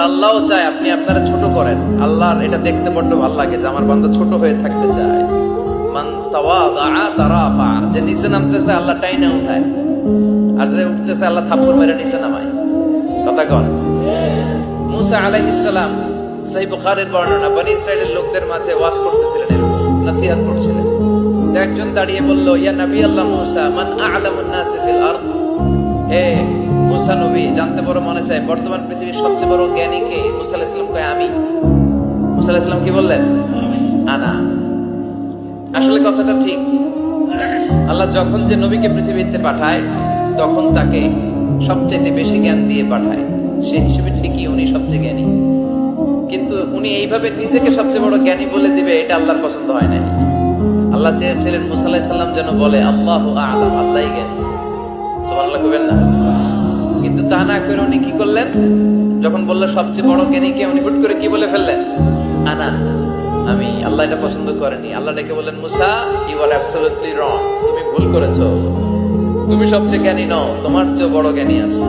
আল্লাহও চায় আপনি আপনারা ছোট করেন। আল্লাহর এটা দেখতে বড্ড ভালো লাগে যে আমার বান্দা ছোট হয়ে থাকতে চায়। মান তাওয়াদা তারাফা, যে নিচে নামতেছে আল্লাহ টাইনা উঠায়, আর যে উঠতেছে আল্লাহ থাপ্পড় মেরে নিচে নামায়। কথা কন। মুসা আলাইহিস সালাম, সহিহ বুখারীর বর্ণনা, বনি ইসরাইলের লোকদের মাঝে ওয়াজ করতেছিলেন, এরকম নসিহত করছিলেন। তো একজন দাঁড়িয়ে বলল, ইয়া নবী আল্লাহ মুসা, মান আ'লামুন নাস ফিল আরদ। হে মুসা নবী, জানতে বড় মনে চায় বর্তমান পৃথিবীর সবচেয়ে বড় জ্ঞানী কে? মুসা আলাইহিস সালাম কয় আমি। মুসা আলাইহিস সালাম কি বললেন? আনা। আসলে কথাটা ঠিক। আল্লাহ যখন যে নবীকে পৃথিবীতে পাঠায় তখন তাকে সবচেয়ে বেশি জ্ঞান দিয়ে পাঠায়, সেই হিসেবে ঠিকই উনি সবচেয়ে জ্ঞানী। কিন্তু উনি এইভাবে নিজেকে সবচেয়ে বড় জ্ঞানী বলে দিবে, এটা আল্লাহর পছন্দ হয় না। আল্লাহ চেয়েছিলেন মুসা আলাইহিস সালাম যেন বলে আল্লাহু আ'লাম, আল্লাহই জ্ঞানী। সুবহানাল্লাহ কইবেন না? কিন্তু তা না করে উনি কি করলেন? যখন বললো সবচেয়ে বড় জ্ঞানী কে, উনি হুট করে কি বলে ফেললেন? আনা, আমি। আল্লাহ এটা পছন্দ করেনি। আল্লাহ ডেকে বললেন, মুসা, ইউ আর অ্যাবসলিউটলি রং, তুমি ভুল করেছো। তুমি সবচেয়ে জ্ঞানী নও, তোমার চেয়ে বড় জ্ঞানী আছে।